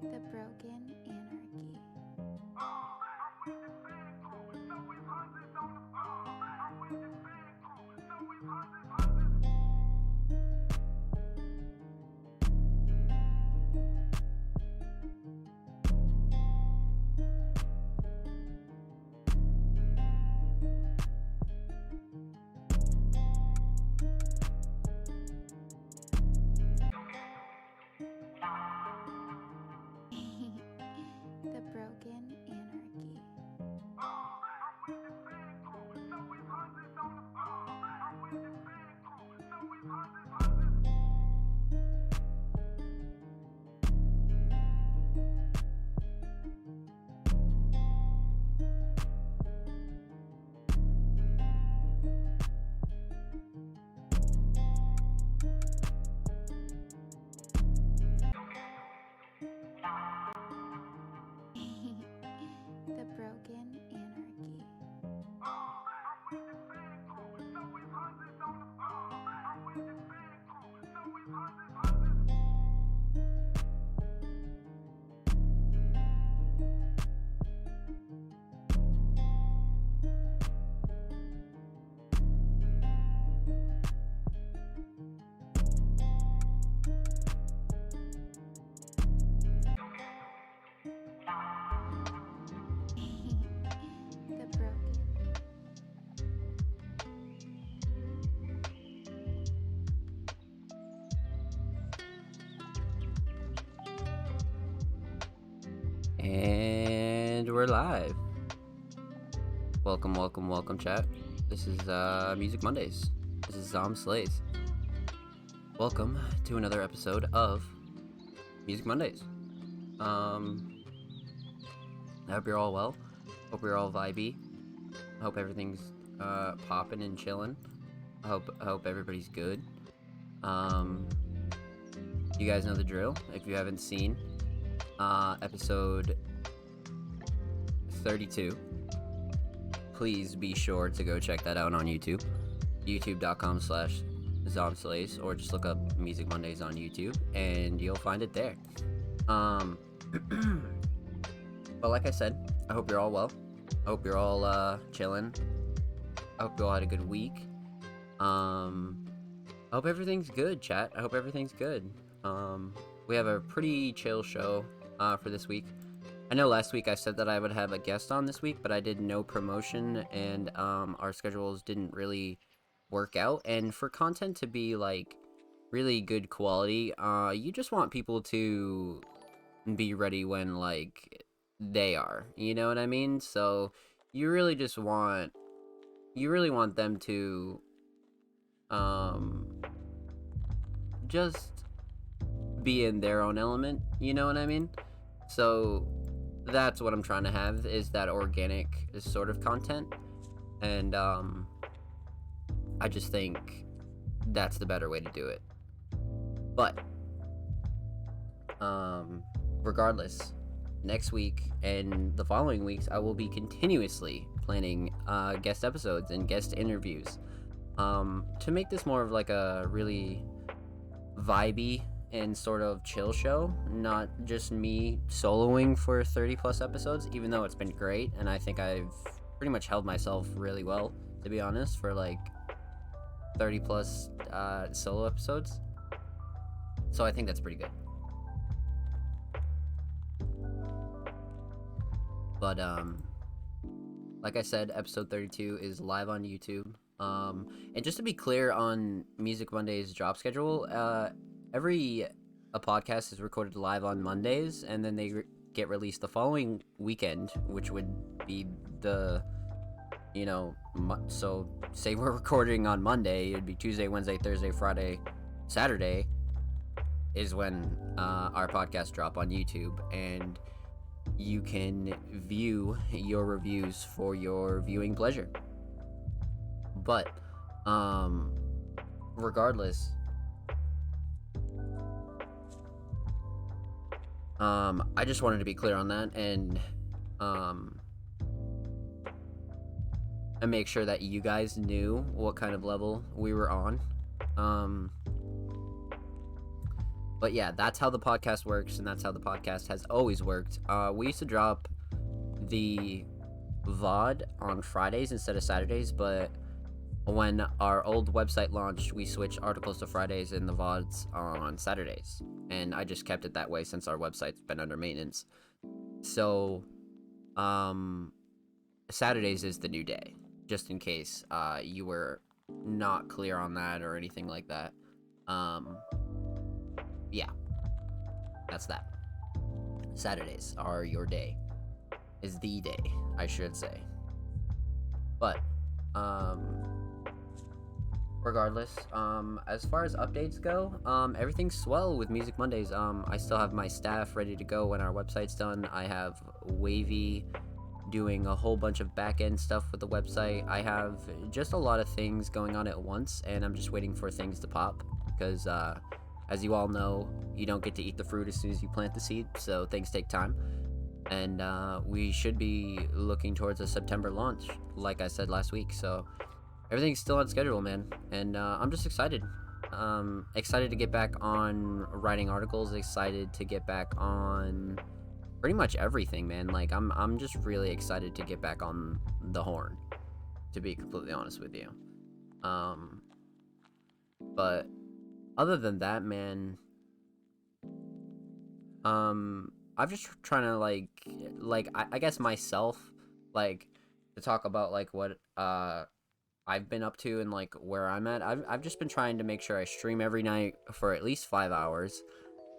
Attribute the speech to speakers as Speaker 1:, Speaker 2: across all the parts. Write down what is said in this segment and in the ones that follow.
Speaker 1: The Broken Anarchy. The Broken Anarchy. The Broken Anarchy. The Broken.
Speaker 2: And we're live. Welcome, chat. This is Music Mondays. This is Zomb Slays. Welcome to another episode of Music Mondays. I hope you're all well. Hope you're all vibey. I hope everything's popping and chilling. I hope everybody's good. You guys know the drill. If you haven't seen episode 32, please be sure to go check that out on YouTube. youtube.com/ZombSlays, or just look up Music Mondays on YouTube and you'll find it there. But like I said, I hope you're all well. I hope you're all chilling. I hope you all had a good week. I hope everything's good, chat. I hope everything's good. We have a pretty chill show for this week. I know last week I said that I would have a guest on this week, but I did no promotion, and our schedules didn't really work out. And for content to be like really good quality, you just want people to be ready when like they are, you know what I mean? So you really want them to just be in their own element, you know what I mean? So that's what I'm trying to have, is that organic sort of content, and I just think that's the better way to do it. But regardless, next week and the following weeks I will be continuously planning guest episodes and guest interviews to make this more of like a really vibey and sort of chill show, not just me soloing for 30 plus episodes, even though it's been great and I think I've pretty much held myself really well, to be honest, for like 30 plus solo episodes. So I think that's pretty good. But like I said, episode 32 is live on YouTube. And just to be clear on Music Monday's drop schedule, every podcast is recorded live on Mondays, and then they get released the following weekend, which would be the, so say we're recording on Monday, it'd be Tuesday, Wednesday, Thursday, Friday, Saturday is when our podcasts drop on YouTube, and you can view your reviews for your viewing pleasure. But regardless, I just wanted to be clear on that, and make sure that you guys knew what kind of level we were on. But yeah, that's how the podcast works, and that's how the podcast has always worked. We used to drop the VOD on Fridays instead of Saturdays, but when our old website launched, we switched articles to Fridays and the VODs on Saturdays. And I just kept it that way since our website's been under maintenance. So, Saturdays is the new day, just in case you were not clear on that or anything like that. Yeah, that's that. Saturdays are your day. Is the day, I should say. But, regardless, as far as updates go, everything's swell with Music Mondays. I still have my staff ready to go when our website's done. I have Wavy doing a whole bunch of back-end stuff with the website. I have just a lot of things going on at once, and I'm just waiting for things to pop, because, as you all know, you don't get to eat the fruit as soon as you plant the seed, so things take time. And we should be looking towards a September launch, like I said last week, so everything's still on schedule, man, and I'm just excited. Excited to get back on writing articles, excited to get back on pretty much everything, man. Like, I'm just really excited to get back on the horn, to be completely honest with you. But other than that, man, I'm just trying to I guess myself, like, to talk about like what I've been up to and like where I'm at. I've just been trying to make sure I stream every night for at least 5 hours.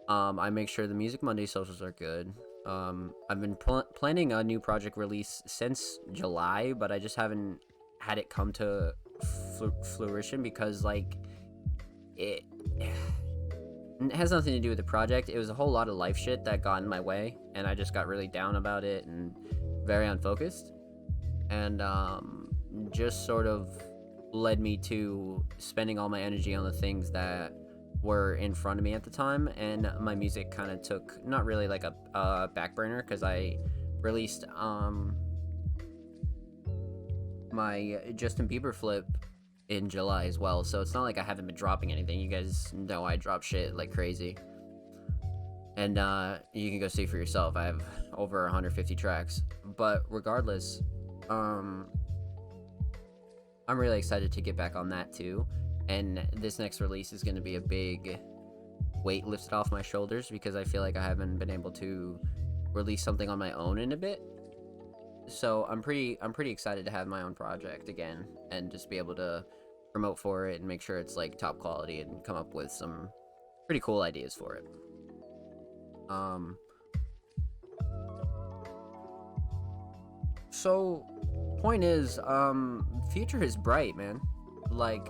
Speaker 2: I make sure the Music Monday socials are good. I've been planning a new project release since July, but I just haven't had it come to fruition because like it has nothing to do with the project. It was a whole lot of life shit that got in my way, and I just got really down about it and very unfocused. And just sort of led me to spending all my energy on the things that were in front of me at the time, and my music kind of took not really like a back burner because I released my Justin Bieber flip in July as well, so it's not like I haven't been dropping anything. You guys know I drop shit like crazy, and you can go see for yourself. I have over 150 tracks, but regardless, I'm really excited to get back on that too. And this next release is going to be a big weight lifted off my shoulders because I feel like I haven't been able to release something on my own in a bit. So I'm pretty excited to have my own project again and just be able to promote for it and make sure it's like top quality and come up with some pretty cool ideas for it. So point is, future is bright, man. Like,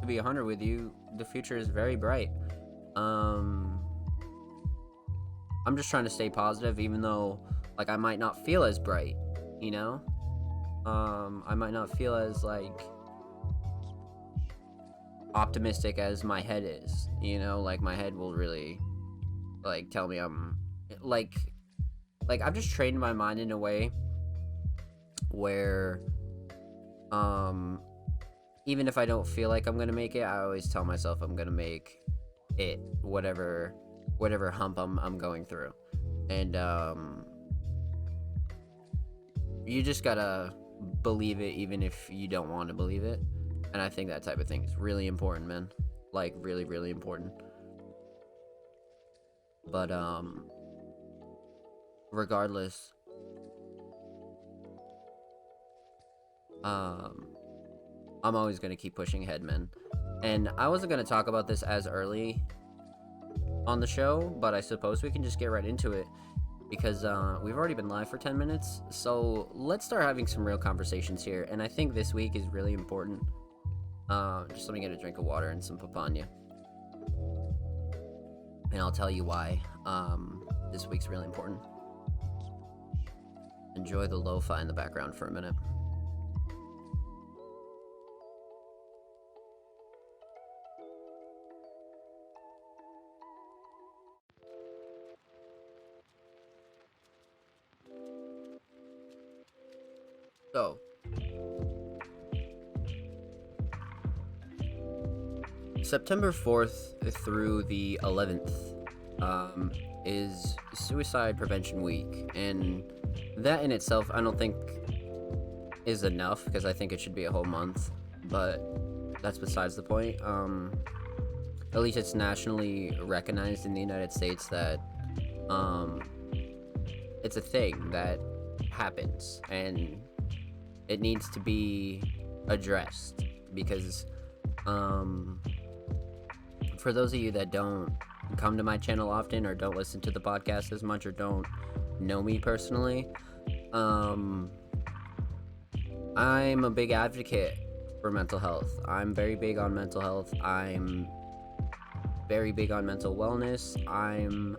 Speaker 2: to be 100 with you, the future is very bright. I'm just trying to stay positive, even though like I might not feel as bright, you know. I might not feel as like optimistic as my head is, you know. Like my head will really like tell me I'm like I've just trained my mind in a way where even if I don't feel like I'm gonna make it, I always tell myself I'm gonna make it, whatever hump I'm going through. And you just gotta believe it even if you don't want to believe it. And I think that type of thing is really important, man. Like really, really important. But regardless, I'm always gonna keep pushing ahead, man. And I wasn't gonna talk about this as early on the show, but I suppose we can just get right into it because we've already been live for 10 minutes. So let's start having some real conversations here. And I think this week is really important. Just let me get a drink of water and some papaya, and I'll tell you why this week's really important. Enjoy the lo-fi in the background for a minute. So, September 4th through the 11th is Suicide Prevention Week, and that in itself I don't think is enough, because I think it should be a whole month, but that's besides the point. At least it's nationally recognized in the United States that it's a thing that happens, and it needs to be addressed, because for those of you that don't come to my channel often, or don't listen to the podcast as much, or don't know me personally, I'm a big advocate for mental health. I'm very big on mental health. I'm very big on mental wellness. I'm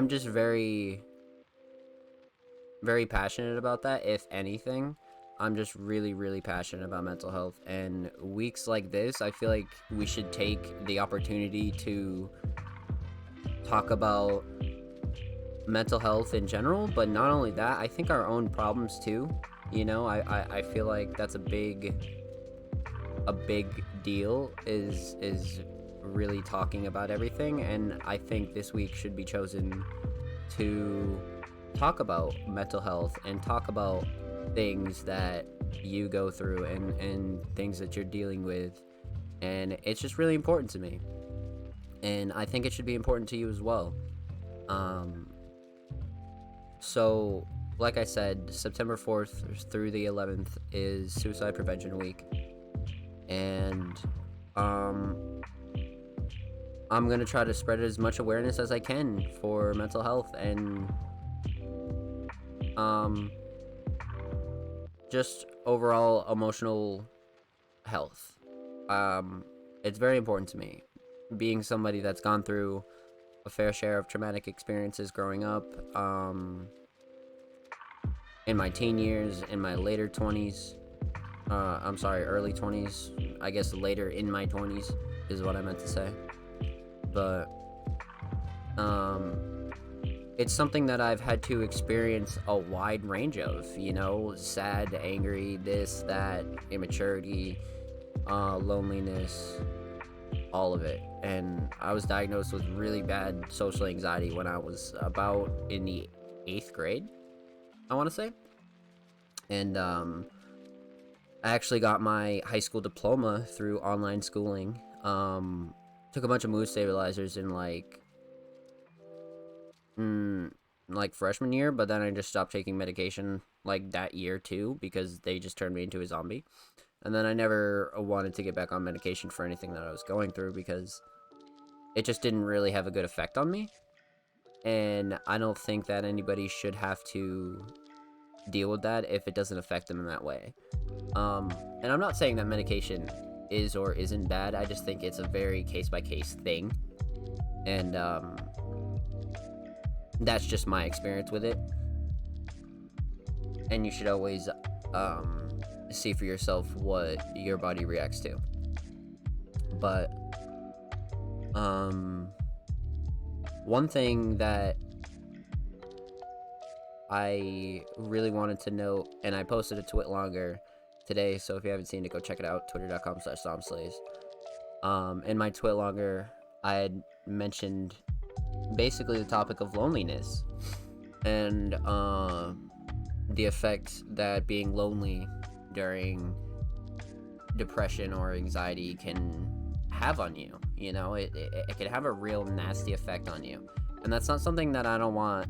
Speaker 2: just very, very passionate about that. If anything, I'm just really, really passionate about mental health. And weeks like this, I feel like we should take the opportunity to talk about mental health in general, but not only that, I think our own problems too. You know, I feel like that's a big deal, is really talking about everything, and I think this week should be chosen to talk about mental health and talk about things that you go through and things that you're dealing with, and it's just really important to me, and I think it should be important to you as well. So like I said, September 4th through the 11th is Suicide Prevention Week, and I'm gonna try to spread as much awareness as I can for mental health, and just overall emotional health. It's very important to me, being somebody that's gone through a fair share of traumatic experiences growing up, in my teen years, in my later 20s, early 20s, I guess later in my 20s is what I meant to say, but, it's something that I've had to experience a wide range of, you know, sad, angry, this, that, immaturity, loneliness, all of it. And I was diagnosed with really bad social anxiety when I was about in the 8th grade, I want to say. And I actually got my high school diploma through online schooling. Took a bunch of mood stabilizers in like freshman year, but then I just stopped taking medication like that year too, because they just turned me into a zombie. And then I never wanted to get back on medication for anything that I was going through, because it just didn't really have a good effect on me, and I don't think that anybody should have to deal with that if it doesn't affect them in that way. And I'm not saying that medication is or isn't bad, I just think it's a very case-by-case thing, and that's just my experience with it, and you should always see for yourself what your body reacts to. But one thing that I really wanted to note, and I posted a twit longer today, so if you haven't seen it, go check it out, twitter.com/zombslays. In my twit longer, I had mentioned basically the topic of loneliness, and the effect that being lonely during depression or anxiety can have on you. You know, it can have a real nasty effect on you, and that's not something that I don't want.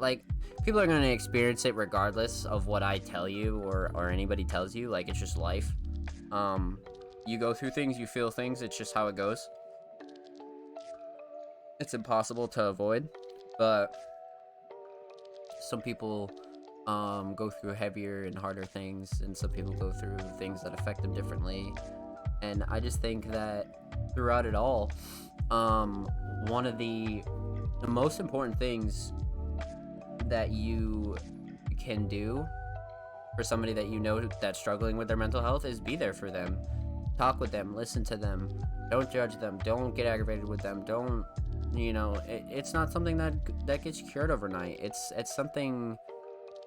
Speaker 2: Like, people are going to experience it regardless of what I tell you or anybody tells you. Like, it's just life. You go through things, you feel things, it's just how it goes. It's impossible to avoid, but some people go through heavier and harder things, and some people go through things that affect them differently. And I just think that throughout it all, one of the most important things that you can do for somebody that you know that's struggling with their mental health is be there for them. Talk with them, listen to them, don't judge them, don't get aggravated with them, don't, you know, it's not something that gets cured overnight. It's something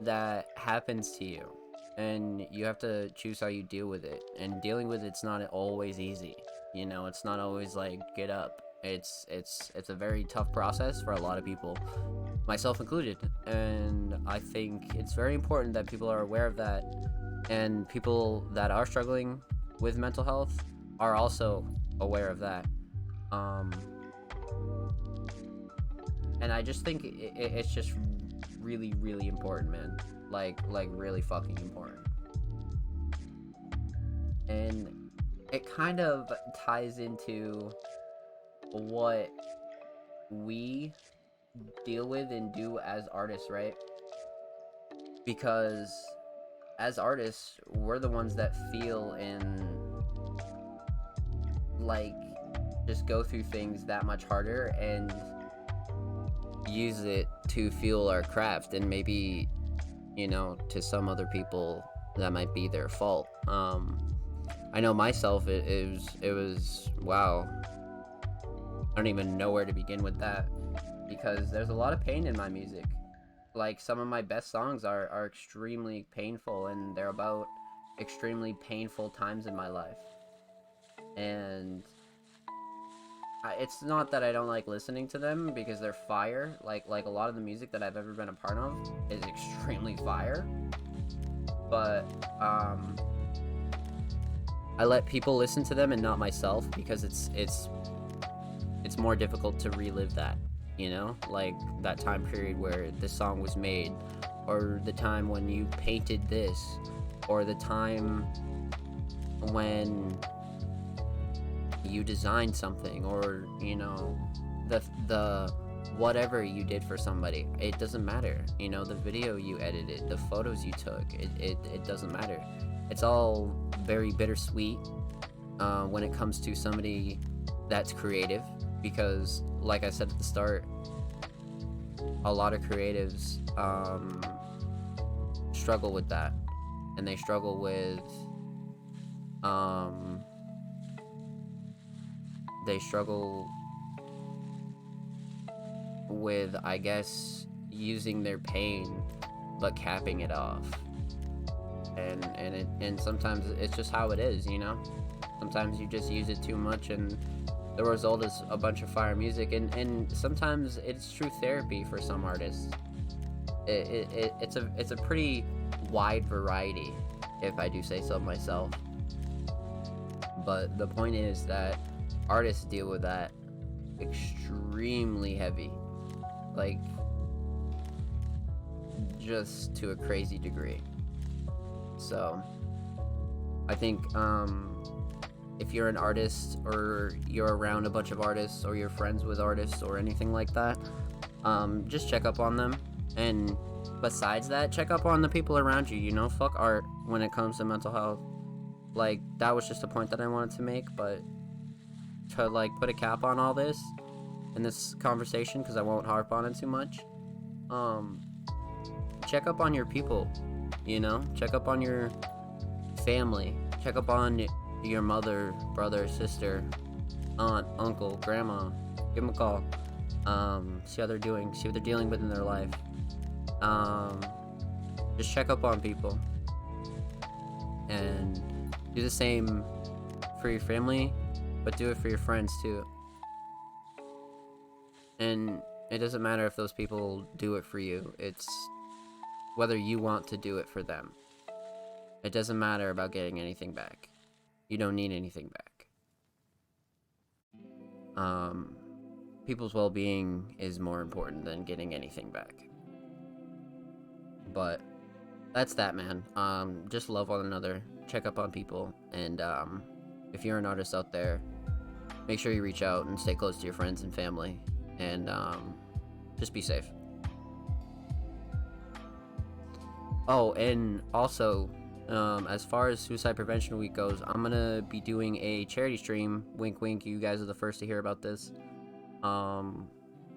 Speaker 2: that happens to you, and you have to choose how you deal with it. And dealing with it's not always easy. You know, it's not always like get up. It's a very tough process for a lot of people, myself included. And I think it's very important that people are aware of that, and people that are struggling with mental health are also aware of that. Um, and I just think it's just really, really important, man. Like really fucking important. And it kind of ties into what we deal with and do as artists, right? Because as artists, we're the ones that feel and like just go through things that much harder and use it to fuel our craft. And maybe, you know, to some other people that might be their fault. I know myself, it was wow. I don't even know where to begin with that, because there's a lot of pain in my music. Like, some of my best songs are extremely painful, and they're about extremely painful times in my life. And it's not that I don't like listening to them, because they're fire. Like a lot of the music that I've ever been a part of is extremely fire. But I let people listen to them and not myself, because it's more difficult to relive that, you know, like that time period where this song was made, or the time when you painted this, or the time when you designed something, or, you know, the whatever you did for somebody. It doesn't matter, you know, the video you edited, the photos you took, it doesn't matter. It's all very bittersweet when it comes to somebody that's creative, because like I said at the start, a lot of creatives struggle with that, and they struggle with I guess, using their pain but capping it off. And sometimes it's just how it is, you know. Sometimes you just use it too much, and the result is a bunch of fire music. And sometimes it's true therapy for some artists. It's a pretty wide variety, if I do say so myself. But the point is that artists deal with that extremely heavy, like just to a crazy degree. So I think if you're an artist, or you're around a bunch of artists, or you're friends with artists, or anything like that, just check up on them. And besides that, check up on the people around you. You know, fuck art when it comes to mental health. Like, that was just a point that I wanted to make. But to like put a cap on all this in this conversation, because I won't harp on it too much, check up on your people, you know, check up on your family, check up on your mother, brother, sister, aunt, uncle, grandma. Give them a call. See how they're doing, see what they're dealing with in their life. Just check up on people, and do the same for your family, but do it for your friends too. And it doesn't matter if those people do it for you, it's whether you want to do it for them. It doesn't matter about getting anything back. You don't need anything back. People's well-being is more important than getting anything back. But that's that, man. Just love one another, check up on people, and if you're an artist out there, make sure you reach out and stay close to your friends and family, and just be safe. Oh, and also, as far as Suicide Prevention Week goes, I'm gonna be doing a charity stream, wink wink, you guys are the first to hear about this,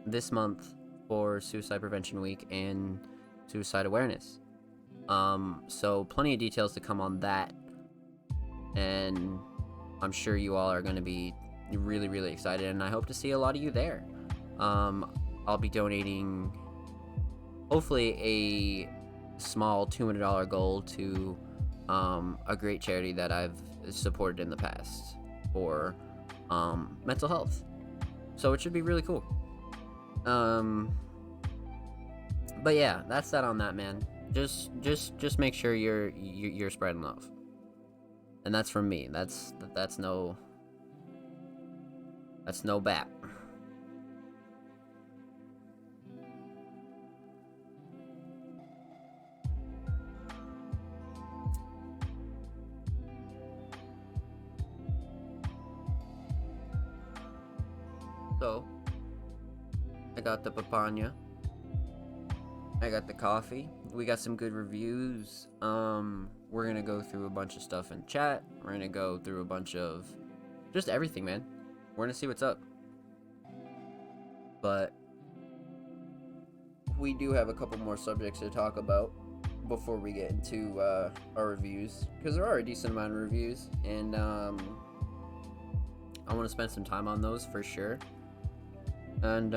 Speaker 2: this month for Suicide Prevention Week and suicide awareness. So plenty of details to come on that, and I'm sure you all are gonna be really, really excited, and I hope to see a lot of you there. I'll be donating, hopefully, a small $200 goal to a great charity that I've supported in the past for mental health. So it should be really cool. But yeah, that's that on that, man. Just make sure you're spreading love, and that's from me. That's no bat. So I got the papaya. I got the coffee. We got some good reviews. We're gonna go through a bunch of stuff in chat. We're gonna go through a bunch of just everything, man. We're gonna see what's up. But we do have a couple more subjects to talk about before we get into our reviews, because there are a decent amount of reviews, and I want to spend some time on those for sure. And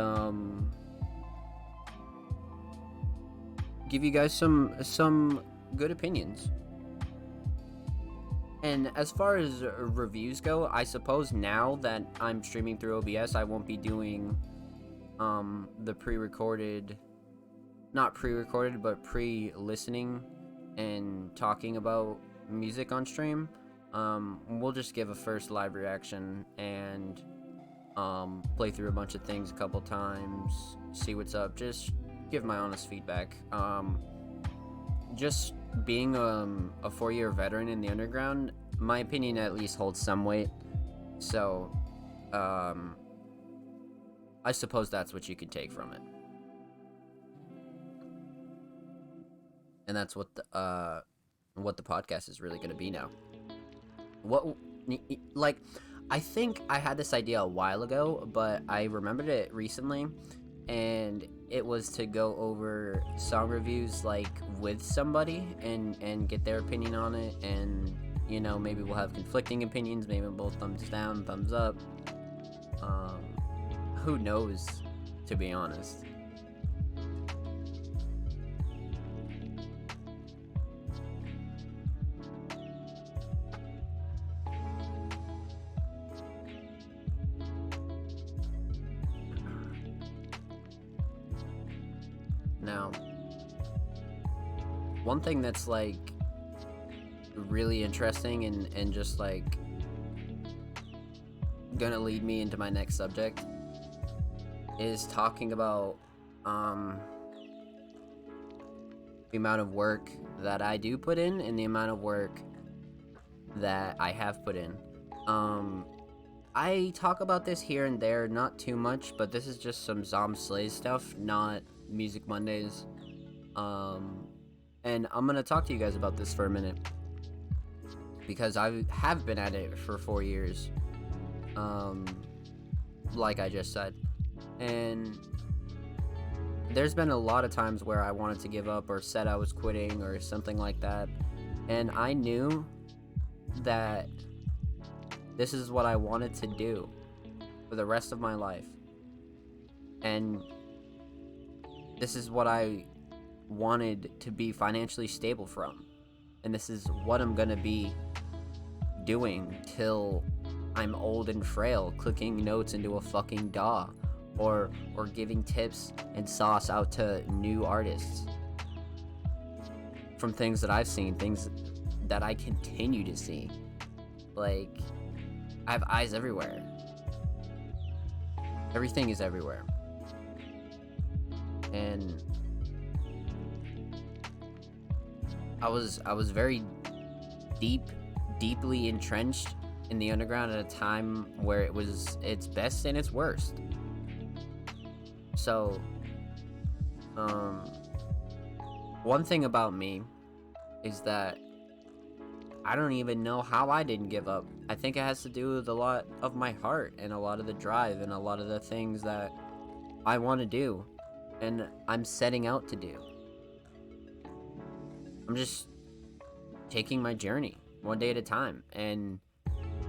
Speaker 2: give you guys some good opinions. And as far as reviews go, I suppose now that I'm streaming through OBS, I won't be doing the pre-recorded, not pre-recorded, but pre-listening and talking about music on stream. We'll just give a first live reaction and play through a bunch of things a couple times, see what's up, just give my honest feedback. Just being a 4-year veteran in the underground, my opinion at least holds some weight. So, I suppose that's what you can take from it. And that's what the podcast is really going to be now. I think I had this idea a while ago, but I remembered it recently, and it was to go over song reviews with somebody and get their opinion on it, and maybe we'll have conflicting opinions, maybe both thumbs down, thumbs up. Who knows, to be honest. Now, one thing that's really interesting and just gonna lead me into my next subject is talking about the amount of work that I do put in and the amount of work that I have put in. I talk about this here and there, not too much, but this is just some Zomb Slays stuff, not Music Mondays. And I'm gonna talk to you guys about this for a minute, because I have been at it for 4 years, like I just said, and there's been a lot of times where I wanted to give up or said I was quitting or something like that, and I knew that this is what I wanted to do for the rest of my life, and this is what I wanted to be financially stable from, and this is what I'm gonna be doing till I'm old and frail, clicking notes into a fucking DAW, or giving tips and sauce out to new artists from things that I've seen, things that I continue to see. I have eyes everywhere. Everything is everywhere. And I was very deeply entrenched in the underground at a time where it was its best and its worst. So, one thing about me is that I don't even know how I didn't give up. I think it has to do with a lot of my heart and a lot of the drive and a lot of the things that I want to do and I'm setting out to do. I'm just taking my journey one day at a time, and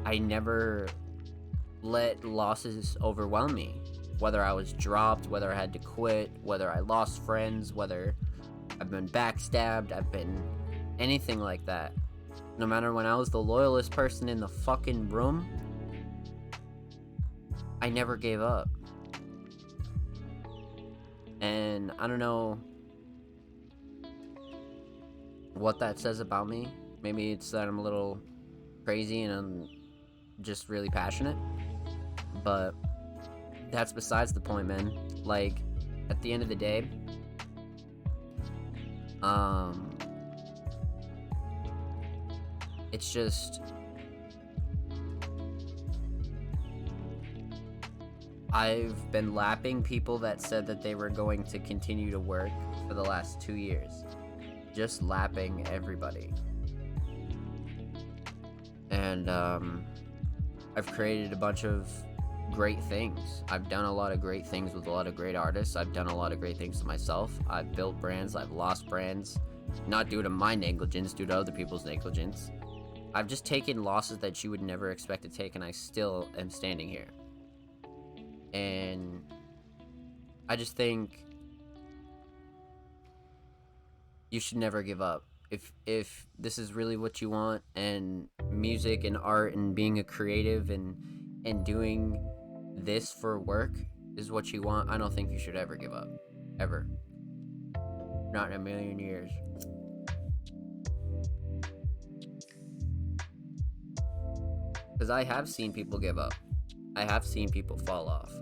Speaker 2: I never let losses overwhelm me. Whether I was dropped, whether I had to quit, whether I lost friends, whether I've been backstabbed, I've been anything like that. No matter when I was the loyalest person in the fucking room, I never gave up. And I don't know what that says about me. Maybe it's that I'm a little crazy and I'm just really passionate. But that's besides the point, man. Like, at the end of the day, it's just, I've been lapping people that said that they were going to continue to work for the last 2 years. Just lapping everybody. And I've created a bunch of great things. I've done a lot of great things with a lot of great artists. I've done a lot of great things to myself. I've built brands. I've lost brands. Not due to my negligence, due to other people's negligence. I've just taken losses that you would never expect to take, and I still am standing here. And I just think you should never give up. If this is really what you want, and music and art and being a creative and doing this for work is what you want, I don't think you should ever give up. Ever. Not in a million years. Because I have seen people give up. I have seen people fall off.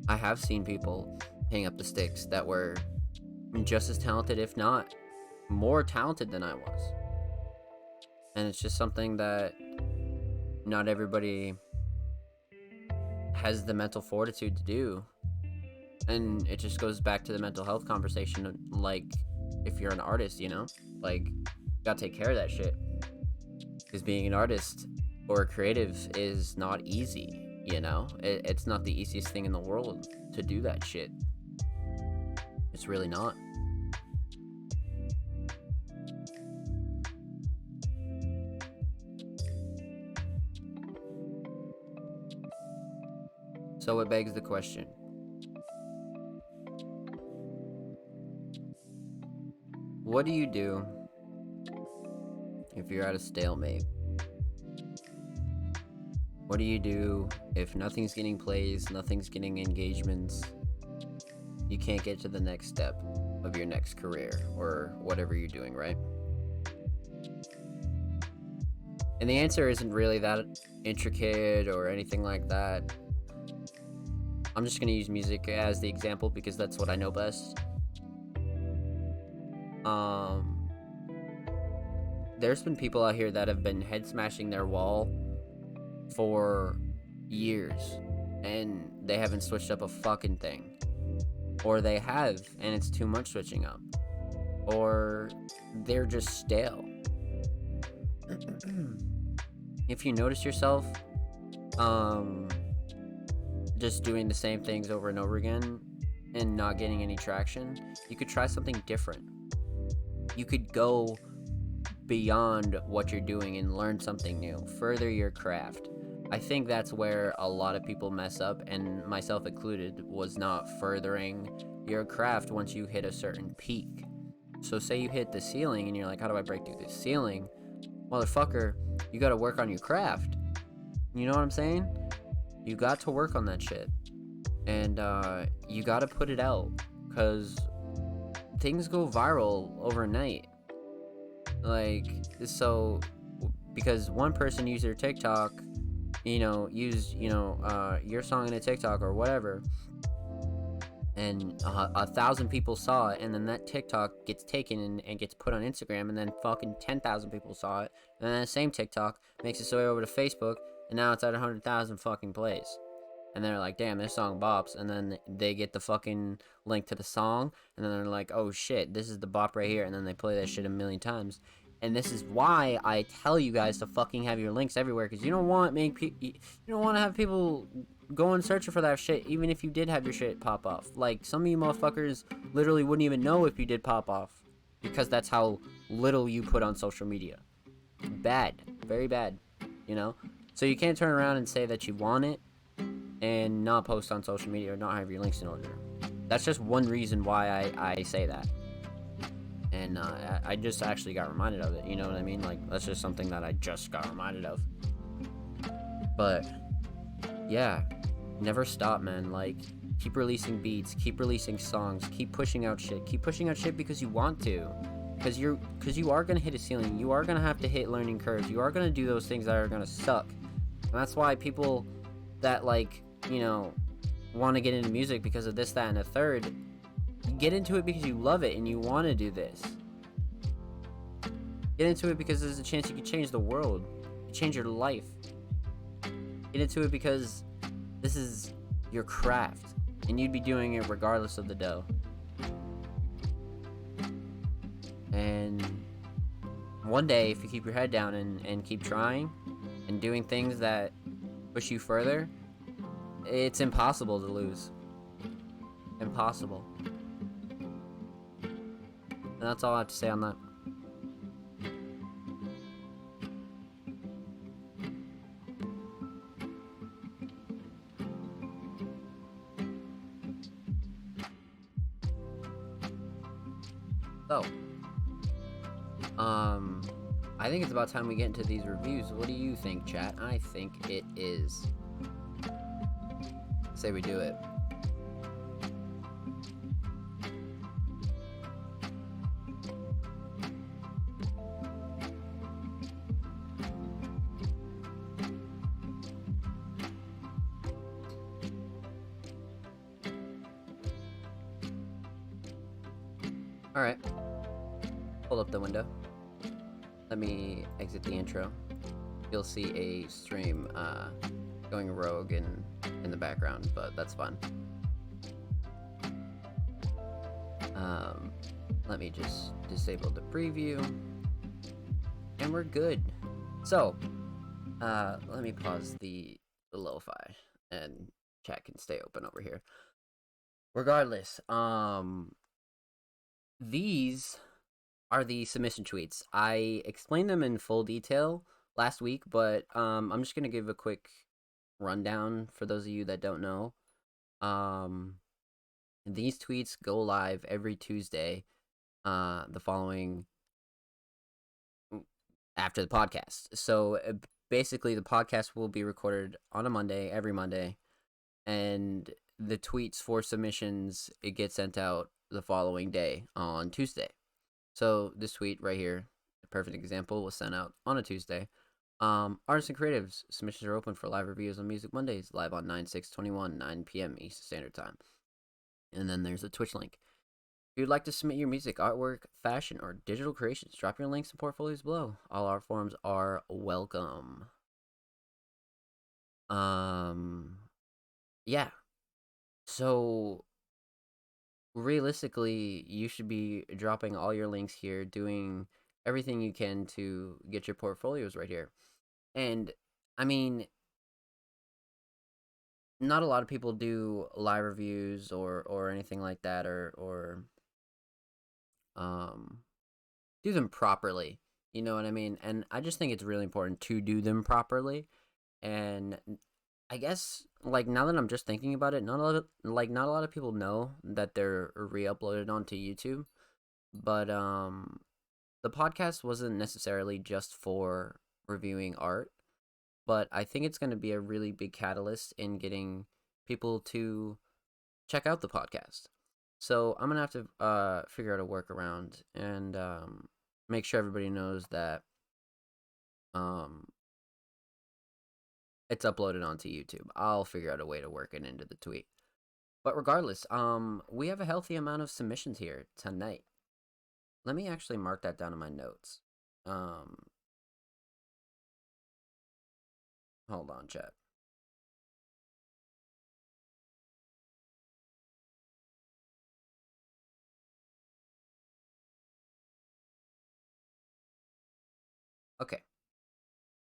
Speaker 2: I have seen people hang up the sticks that were just as talented, if not more talented than I was. And it's just something that not everybody has the mental fortitude to do. And it just goes back to the mental health conversation. Like, if you're an artist, you know, like, you gotta take care of that shit. Because being an artist or a creative is not easy, you know? It's not the easiest thing in the world to do that shit. It's really not. So it begs the question. What do you do if you're at a stalemate? What do you do if nothing's getting plays, nothing's getting engagements? You can't get to the next step of your next career or whatever you're doing, right? And the answer isn't really that intricate or anything like that. I'm just going to use music as the example because that's what I know best. There's been people out here that have been head smashing their wall for years and they haven't switched up a fucking thing. Or they have and it's too much switching up. Or they're just stale. If you notice yourself just doing the same things over and over again and not getting any traction, you could try something different. You could go beyond what you're doing and learn something new, further your craft. I think that's where a lot of people mess up, and myself included, was not furthering your craft once you hit a certain peak. So say you hit the ceiling and you're like, how do I break through this ceiling? Motherfucker, you gotta work on your craft. You know what I'm saying? You got to work on that shit. And you gotta put it out, because things go viral overnight. Like, so, because one person used their TikTok, used, your song in a TikTok or whatever, and 1,000 people saw it, and then that TikTok gets taken and gets put on Instagram, and then fucking 10,000 people saw it, and then the same TikTok makes its way over to Facebook, and now it's at 100,000 fucking plays. And they're like, damn, this song bops. And then they get the fucking link to the song. And then they're like, oh shit, this is the bop right here. And then they play that shit a million times. And this is why I tell you guys to fucking have your links everywhere. Because you don't want to have people going searching for that shit. Even if you did have your shit pop off. Like, some of you motherfuckers literally wouldn't even know if you did pop off. Because that's how little you put on social media. Bad. Very bad. So you can't turn around and say that you want it and not post on social media or not have your links in order. That's just one reason why I say that. and I just actually got reminded of it. You know what I mean? Like that's just something that I just got reminded of. But yeah, never stop, man. Like keep releasing beats, keep releasing songs, keep pushing out shit, because you want to, because you are gonna hit a ceiling. You are gonna have to hit learning curves. You are gonna do those things that are gonna suck, and that's why people that like want to get into music because of this, that, and a third. You get into it because you love it and you want to do this. Get into it because there's a chance you can change the world, change your life. Get into it because this is your craft, and you'd be doing it regardless of the dough. And one day, if you keep your head down and keep trying and doing things that push you further, it's impossible to lose. Impossible. And that's all I have to say on that. So, I think it's about time we get into these reviews. What do you think, chat? I think it is. Say we do it. Alright. Pull up the window. Let me exit the intro. You'll see a stream going rogue in the background, but that's fun. Let me just disable the preview. And we're good. So, let me pause the lo-fi and chat can stay open over here. Regardless, these are the submission tweets. I explained them in full detail last week, but I'm just gonna give a quick rundown for those of you that don't know. These tweets go live every Tuesday, the following after the podcast. So basically, the podcast will be recorded on a Monday, every Monday, and the tweets for submissions it gets sent out the following day on Tuesday. So this tweet right here, a perfect example, was sent out on a Tuesday. Artists and creatives submissions are open for live reviews on Music Mondays, live on 9/6/21, 9 p.m. Eastern Standard Time. And then there's a Twitch link. If you'd like to submit your music, artwork, fashion, or digital creations, drop your links and portfolios below. All art forms are welcome. Yeah. So realistically, you should be dropping all your links here, doing everything you can to get your portfolios right here. And I mean, not a lot of people do live reviews or anything like that, or do them properly. You know what I mean? And I just think it's really important to do them properly. And I guess like now that I'm just thinking about it, not a lot of people know that they're re-uploaded onto YouTube. But the podcast wasn't necessarily just for reviewing art, but I think it's going to be a really big catalyst in getting people to check out the podcast. So I'm going to have to figure out a workaround and make sure everybody knows that it's uploaded onto YouTube. I'll figure out a way to work it into the tweet. But regardless, we have a healthy amount of submissions here tonight. Let me actually mark that down in my notes. Hold on, chat. Okay.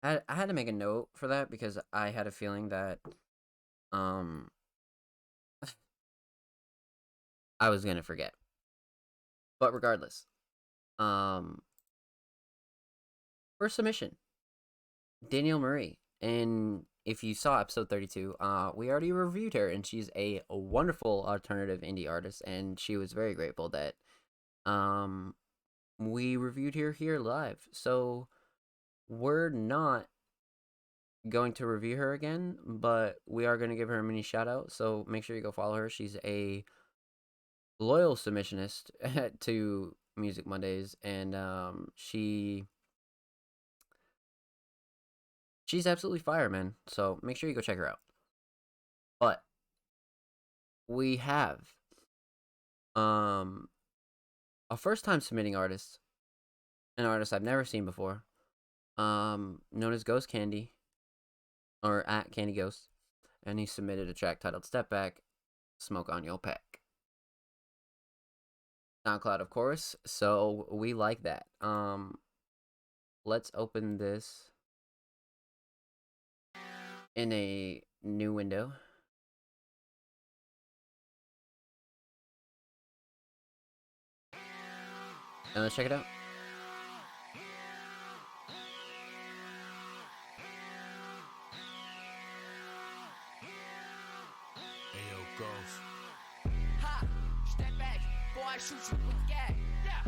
Speaker 2: I had to make a note for that because I had a feeling that I was gonna forget. But regardless, first submission, Danielle Marie, and if you saw episode 32, we already reviewed her, and she's a wonderful alternative indie artist, and she was very grateful that we reviewed her here live. So we're not going to review her again, but we are going to give her a mini shout out. So make sure you go follow her. She's a loyal submissionist to Music Mondays, and she's absolutely fire, man. So make sure you go check her out. But we have um a first time submitting artist, an artist I've never seen before, known as Ghost Candy, or at Candy Ghost, and he submitted a track titled Step Back, Smoke on Your Pack. SoundCloud, of course, so we like that. Let's open this in a new window. And let's check it out.
Speaker 3: Ayo, Ghost. Ha! Step back, boy, I shoot you with the gag. Yeah!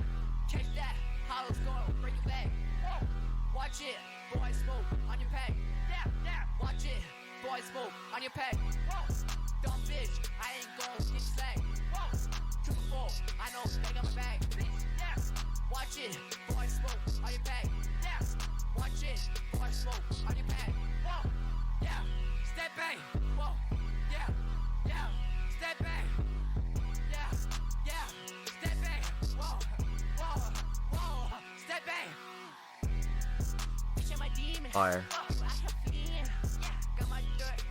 Speaker 3: Catch that, hollow's gonna bring you back. Whoa! Watch it, boy, smoke on your pack. Yeah, yeah! Watch it, boy, smoke on your pack. Whoa! Dumb bitch, I ain't gon' get slack. Whoa! 2-4, I know they got my back. Yeah! Watch it, boy, smoke on your pack. Yeah! Watch it, boy, smoke on your pack. Whoa! Yeah! Step back, whoa! Yeah! Yeah! Step back! Yeah! Yeah! Step back! Whoa! Whoa! Whoa! Step back! Bitch, I'm a demon.
Speaker 2: Fire.
Speaker 3: I have feeling. Yeah! Got my dirt.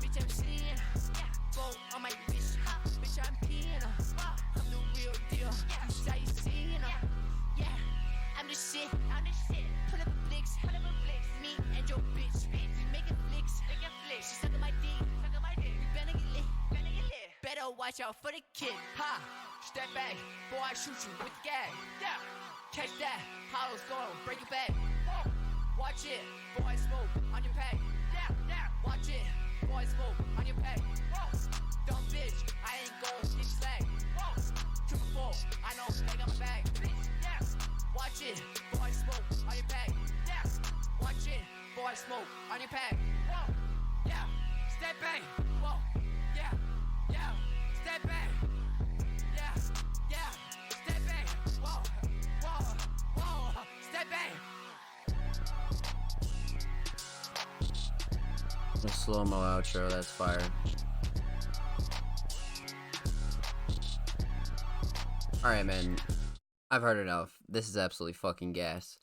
Speaker 3: Bitch, I'm seeing. Yeah! Gold on my wrist. Bitch, I'm peeing. I'm the real deal. You say you seeing. Yeah! I'm the shit. Put up a flicks. Me and your bitch. We making flicks. She sucking my dick. We better get lit. Better watch out for the kid. Ha! Step back, boy, I shoot you with the gag. Yeah! Catch that, hollow's gonna break your back. Whoa! Watch it, boy, smoke on your pack. Yeah, yeah! Watch it, boy, smoke on your pack. Whoa! Dumb bitch, I ain't gon' get slack. Whoa! 2-4, I know they got my back. Yeah! Watch it, boy, smoke on your pack. Yeah! Watch it, boy, smoke on your pack. Whoa! Yeah! Step back, whoa! Yeah! Yeah! Step back! Yeah! Yeah! Step back! Whoa! Whoa! Whoa! Step back!
Speaker 2: The slow-mo outro, that's fire. Alright, man. I've heard enough. This is absolutely fucking gas.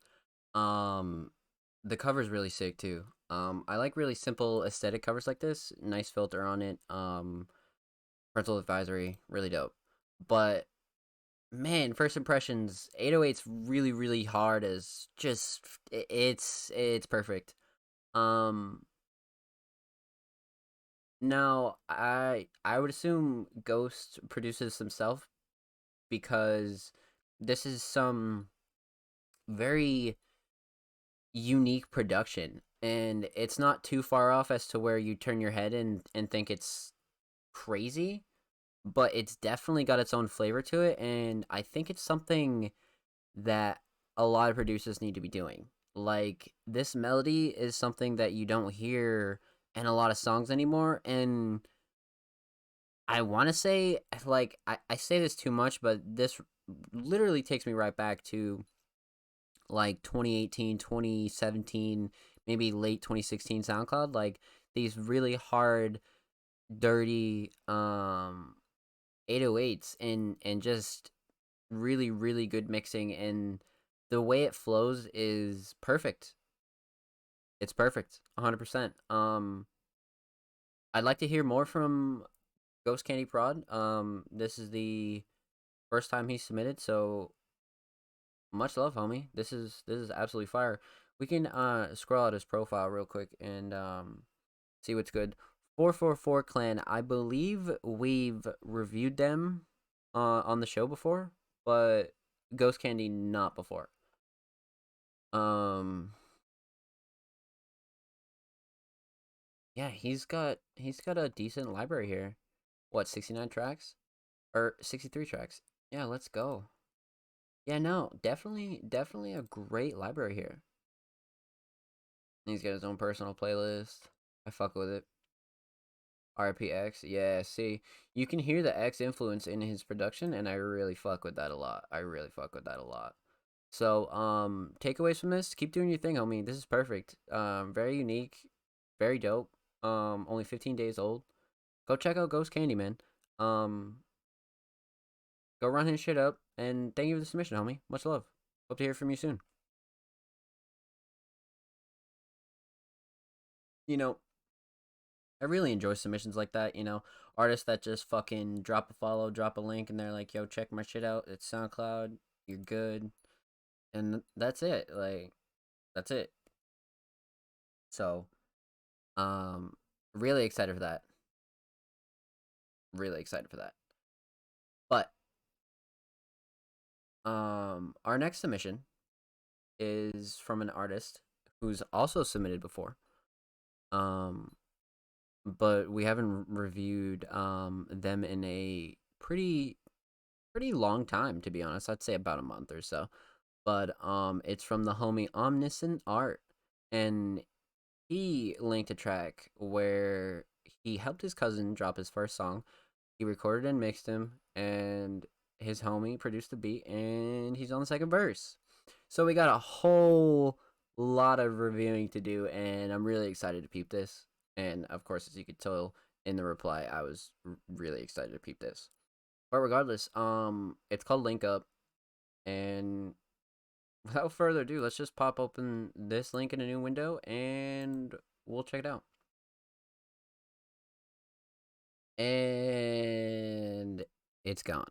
Speaker 2: The cover's really sick, too. I like really simple aesthetic covers like this. Nice filter on it. Parental advisory, really dope. But, man, first impressions, 808's really, really hard as just, it's perfect. Now, I would assume Ghost produces himself because this is some very unique production, and it's not too far off as to where you turn your head and think it's crazy, but it's definitely got its own flavor to it, and I think it's something that a lot of producers need to be doing. Like, this melody is something that you don't hear in a lot of songs anymore, and I want to say, like, I say this too much, but this literally takes me right back to, like, 2018, 2017, maybe late 2016 SoundCloud. Like, these really hard, dirty 808s and just really, really good mixing. And the way it flows is perfect. It's perfect, 100%. I'd like to hear more from Ghost Candy Prod. This is the first time he submitted, so much love, homie. This is absolutely fire. We can scroll out his profile real quick and see what's good. 444 Clan. I believe we've reviewed them on the show before, but Ghost Candy not before. Um yeah, he's got a decent library here. What, 69 tracks? Or 63 tracks? Yeah, let's go. Yeah, no, definitely a great library here. He's got his own personal playlist. I fuck with it. RPX, yeah. See, you can hear the X influence in his production, and I really fuck with that a lot. I really fuck with that a lot. So, takeaways from this: keep doing your thing, homie. This is perfect. Very unique, very dope. Only 15 days old. Go check out Ghost Candy, man. Um, go run his shit up, and thank you for the submission, homie. Much love. Hope to hear from you soon. You know, I really enjoy submissions like that. Artists that just fucking drop a follow, drop a link, and they're like, "Yo, check my shit out. It's SoundCloud. You're good," and that's it. Like, that's it. So, um, really excited for that. Really excited for that. But, our next submission is from an artist who's also submitted before. Um, but we haven't reviewed them in a pretty long time, to be honest. I'd say about a month or so. But it's from the homie Omniscient Art, and he linked a track where he helped his cousin drop his first song. He recorded and mixed him, and his homie produced the beat, and he's on the second verse. So we got a whole lot of reviewing to do, and I'm really excited to peep this. And of course, as you could tell in the reply, I was really excited to peep this. But regardless, it's called Link Up, and without further ado, let's just pop open this link in a new window, and we'll check it out. And it's gone.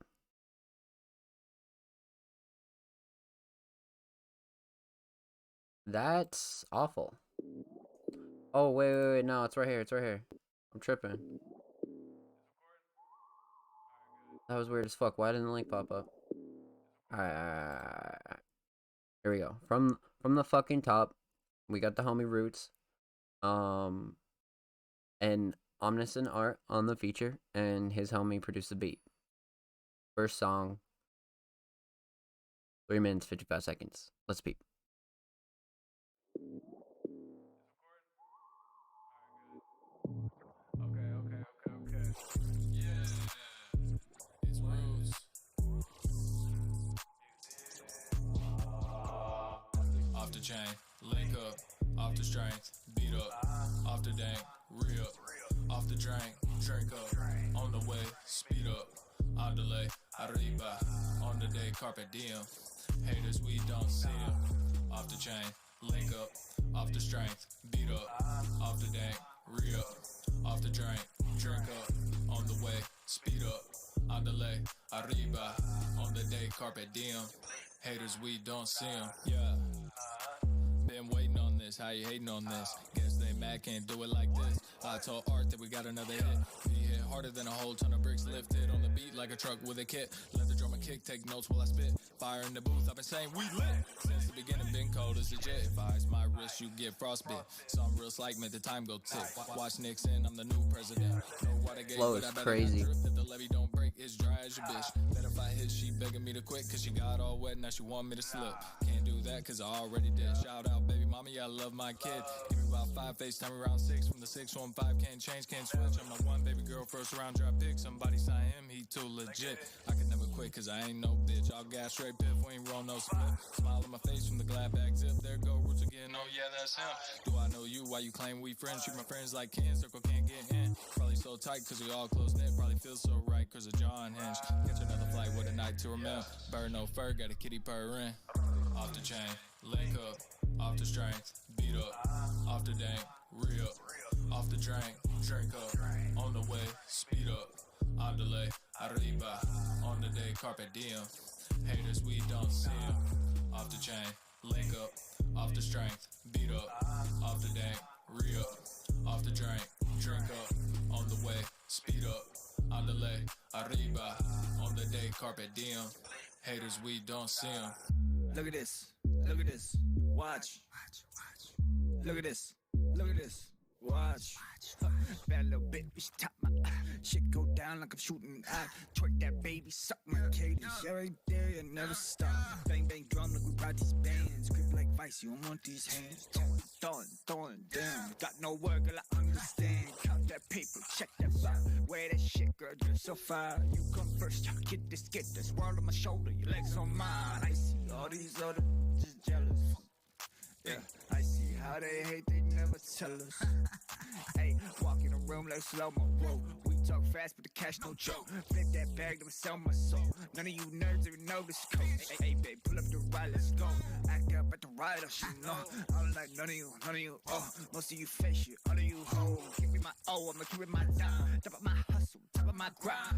Speaker 2: That's awful. Oh, wait. No, it's right here. It's right here. I'm tripping. That was weird as fuck. Why didn't the link pop up? Alright. Here we go. From the fucking top, we got the homie Roots. Um, and Omniscient Art on the feature, and his homie produced the beat. First song, 3 minutes, 55 seconds. Let's peep.
Speaker 3: Okay. Yeah. It's Rose. Off the chain, link up. Off the strength, beat up. Off the dank, re up. Off the drink up. On the way, speed up. On delay, arriba. On the day, carpet diem. Haters, we don't see them. Off the chain, link up. Off the strength, beat up. Off the dank, re up. Off the drink up. On the way, speed up. On delay, arriba. On the day, carpet diem. Haters, we don't see them. Yeah. Been waiting on this, how you hating on this? Guess they mad, can't do it like this. I told Art that we got another hit. We hit harder than a whole ton of bricks lifted on the beat like a truck with a kit. Let the drummer kick, take notes while I spit. Fire in the booth, I've been saying we lit. Since the beginning, been cold as legit. If I ice my wrist, you get frostbit. So I'm real like, make the time go tick. Watch Nixon, I'm the new president. Know what I gave,
Speaker 2: Flow
Speaker 3: but
Speaker 2: is
Speaker 3: I better
Speaker 2: crazy.
Speaker 3: not drip. If the levee don't break, it's dry as your bitch. Bet if I hit, she begging me to quit, cause she got all wet, now she want me to slip. Can't do that, cause I already did. Shout out, baby mommy, I love my kid. Give me about 5, FaceTime around 6. From the 615, can't change, can't switch. I'm the one baby girl, first round drop pick. Somebody sign him, he too legit. I could never quit, cause I ain't no bitch. I'll gas straight piff, we ain't roll no split. Smile on my face from the glad bag zip. There go Roots again, oh yeah, that's him. Do I know you? Why you claim we friends? Treat my friends like kin, circle can't get in. Probably so tight, cause we all close knit. Probably feel so right, cause of John Hinge. Catch another flight with a night to remember. Bird no fur, got a kitty purr in. Off the chain, link up. Off the strength, beat up. Off the dank, re up. Off the drink up. On the way, speed up. On delay, arriba. On the day, carpet diem. Haters, we don't see them. Off the chain, link up. Off the strength, beat up. Off the dank, re up. Off the drink up. On the way, speed up. On delay, arriba. On the day, carpet diem. Haters, we don't see them.
Speaker 4: Look at this. Look at this. Watch. Look at this. Look at this. Watch.
Speaker 3: watch. Bad little bitch, top my shit go down like I'm shooting. I twerk that baby, suck my cadence. Yeah, right there, you never stop. Bang, bang, drum like we ride these bands. Grip like vice, you don't want these hands. Throwing down. Got no word, girl, I understand. Count that paper, check that file. Wear that shit, girl, you're so fine. You come first, y'all get this world on my shoulder, your legs on mine. I see all these other just jealous. Yeah, I see how they hate, they never tell us. Hey, walk in the room like slow-mo, whoa. We talk fast, but the cash no joke. Flip that bag, never sell my soul. None of you nerds even know this code. Hey, babe, pull up the ride, let's go. Act up at the ride, you know. I don't like none of you, oh. Most of you fake shit, all of you hoes. Give me my O, I'ma keep it my dime. Top of my hustle, top of my grind.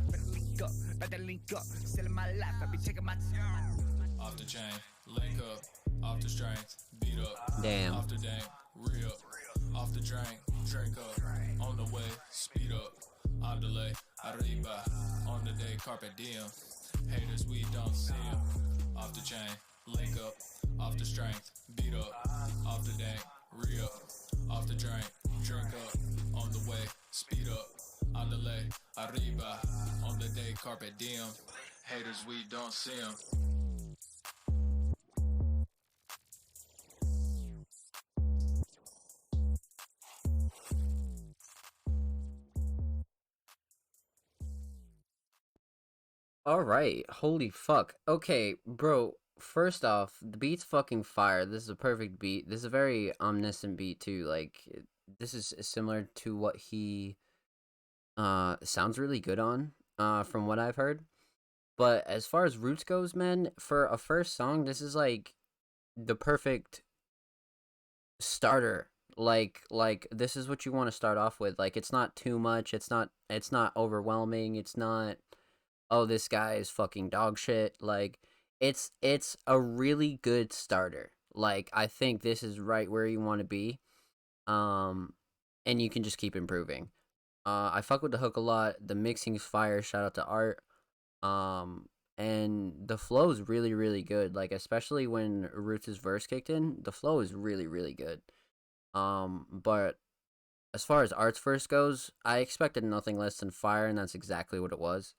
Speaker 3: Better link up. Selling my life, I be taking my time.
Speaker 4: Off the chain, link up. Off the strength, beat up.
Speaker 2: Damn.
Speaker 4: Off the dank, re-up. Off the drink up. On the way, speed up. On delay, arriba. On the day, carpe diem. Haters, we don't see 'em. Off the chain, link up. Off the strength, beat up. Off the dank, re-up. Off the drink up. On the way, speed up. On delay, arriba. On the day, carpe diem. Haters, we don't see 'em.
Speaker 2: Alright, holy fuck. Okay, bro, first off, the beat's fucking fire. This is a perfect beat. This is a very omniscient beat, too. Like, this is similar to what he sounds really good on, from what I've heard. But as far as Roots goes, man, for a first song, this is like the perfect starter. Like this is what you want to start off with. Like, it's not too much, it's not overwhelming, it's not, oh, this guy is fucking dog shit. Like, it's a really good starter. Like, I think this is right where you want to be. And you can just keep improving. I fuck with the hook a lot. The mixing's fire. Shout out to Art. And the flow is really, really good. Like, especially when Roots' verse kicked in, the flow is really, really good. But as far as Art's verse goes, I expected nothing less than fire, and that's exactly what it was.